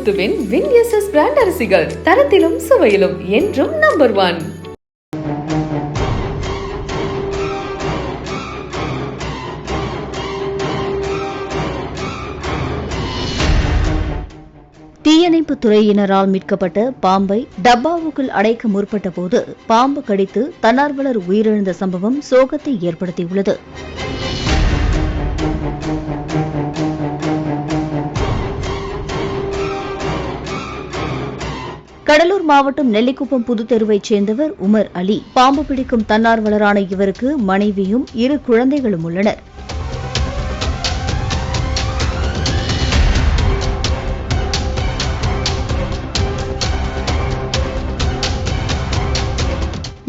முத்துவின் வின்எஸ்எஸ் brand அரிசிகள் தரத்திலும் சுவையிலும் என்றும் number 1. தீயணைப்பு துறையினரால் மீட்கப்பட்ட பாம்பை டப்பாவுக்குள் அடைக்க முற்பட்ட போது பாம்பு கடித்து தன்னார்வலர் உயிரிழந்த சம்பவம் சோகத்தை ஏற்படுத்தியுள்ளது. கடலூர் மாவட்டம் நெல்லிக்குப்பம் புதுத்தெருவைச் சேர்ந்தவர் உமர் அலி. பாம்பு பிடிக்கும் தன்னார்வலரான இவருக்கு மனைவியும் 2 குழந்தைகளும் உள்ளனர்.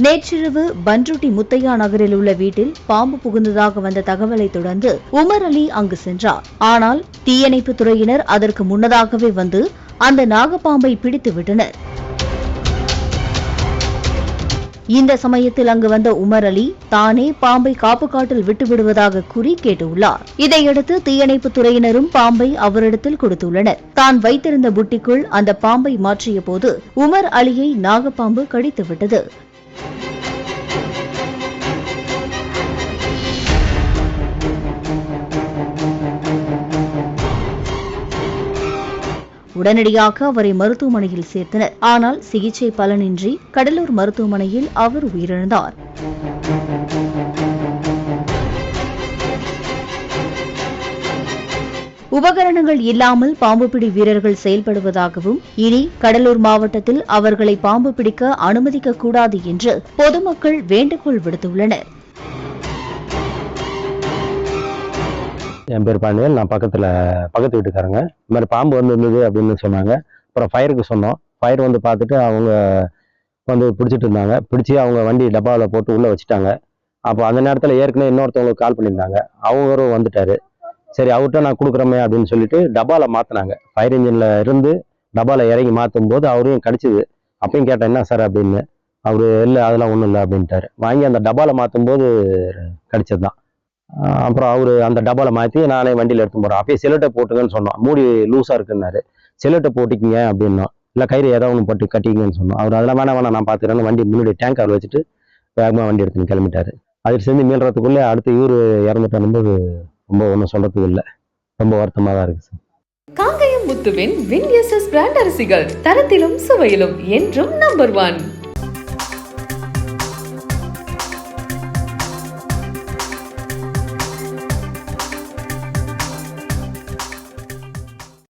நேற்றிரவு பன்ருட்டி முத்தையா நகரில் உள்ள வீட்டில் பாம்பு புகுந்ததாக வந்த தகவலை தொடர்ந்து உமர் அலி அங்கு சென்றார். ஆனால் தீயணைப்பு துறையினர் அதற்கு முன்னதாகவே வந்து அந்த நாகப்பாம்பை பிடித்து விட்டனர். இந்த சமயத்தில் அங்கு வந்த உமர் அலி தானே பாம்பை காப்பு காட்டில் விட்டுவிடுவதாக கூறி கேட்டுள்ளார். இதையடுத்து தீயணைப்பு துறையினரும் பாம்பை அவரிடத்தில் கொடுத்துள்ளனர். தான் வைத்திருந்த புட்டிக்குள் அந்த பாம்பை மாற்றிய போது உமர் அலியை நாகப்பாம்பு கடித்துவிட்டது. உடனடியாக அவரை மருத்துவமனையில் சேர்த்தனர். ஆனால் சிகிச்சை பலனின்றி கடலூர் மருத்துவமனையில் அவர் உயிரிழந்தார். உபகரணங்கள் இல்லாமல் பாம்புபிடி வீரர்கள் செயல்படுவதாகவும் இனி கடலூர் மாவட்டத்தில் அவர்களை பாம்பு பிடிக்க அனுமதிக்கக்கூடாது என்று பொதுமக்கள் வேண்டுகோள் விடுத்துள்ளனர். என் பேர் பாண்டியன். நான் பக்கத்து வீட்டுக்காரங்க. இந்த மாதிரி பாம்பு இருந்தது அப்படின்னு சொன்னாங்க. அப்புறம் ஃபயருக்கு சொன்னோம். ஃபயர் வந்து பார்த்துட்டு அவங்க வந்து பிடிச்சிட்டு இருந்தாங்க. பிடிச்சி அவங்க வண்டி டப்பாவில் போட்டு உள்ளே வச்சுட்டாங்க. அப்போ அந்த நேரத்தில் ஏற்கனவே இன்னொருத்தவங்களுக்கு கால் பண்ணியிருந்தாங்க. அவரும் வந்துட்டார். சரி அவர்கிட்ட நான் கொடுக்குறோமே அப்படின்னு சொல்லிட்டு டப்பாவில் மாற்றினாங்க. ஃபயர் இன்ஜினில் இருந்து டப்பாவில் இறங்கி மாற்றும் போது அவரையும் கடிச்சிது. அப்பயும் கேட்டேன் என்ன சார் அப்படின்னு. அவர் இல்லை அதெல்லாம் ஒன்றும் இல்லை அப்படின்ட்டார். வாங்கி அந்த டப்பாவில் மாற்றும் போது கடிச்சது தான். அப்புறம் அவர் அந்த டப்பாவில் மாற்றி நானே வண்டியில் எடுத்து போகிறேன். அப்பயே செலட்டை போட்டுங்கன்னு சொன்னோம். மூடி லூஸாக இருக்குன்னாரு. செலட்டை போட்டிக்கிங்க அப்படின்னோம். இல்லை கயிறு ஏதாவது ஒன்று போட்டு கட்டிக்கிங்கன்னு சொன்னோம். அவர் அதெல்லாம் வேணாம் நான் பார்த்துக்கிறேன்னு வண்டி முன்னாடி டேங்கர் வச்சுட்டு வேகமாக வண்டி எடுத்துன்னு கிளம்பிட்டாரு. அதில் சேர்ந்து மீள்றதுக்குள்ளே அடுத்து இவர் இறந்துட்டு ரொம்ப ஒன்றும் சொல்கிறதுக்கு இல்லை. ரொம்ப வருத்தமாக தான் இருக்குது சார். காங்கயம் முத்துவின் வின்எஸ்எஸ் பிராண்ட் அரிசிகள் தரத்திலும் சுவையிலும் என்றும் நம்பர் 1.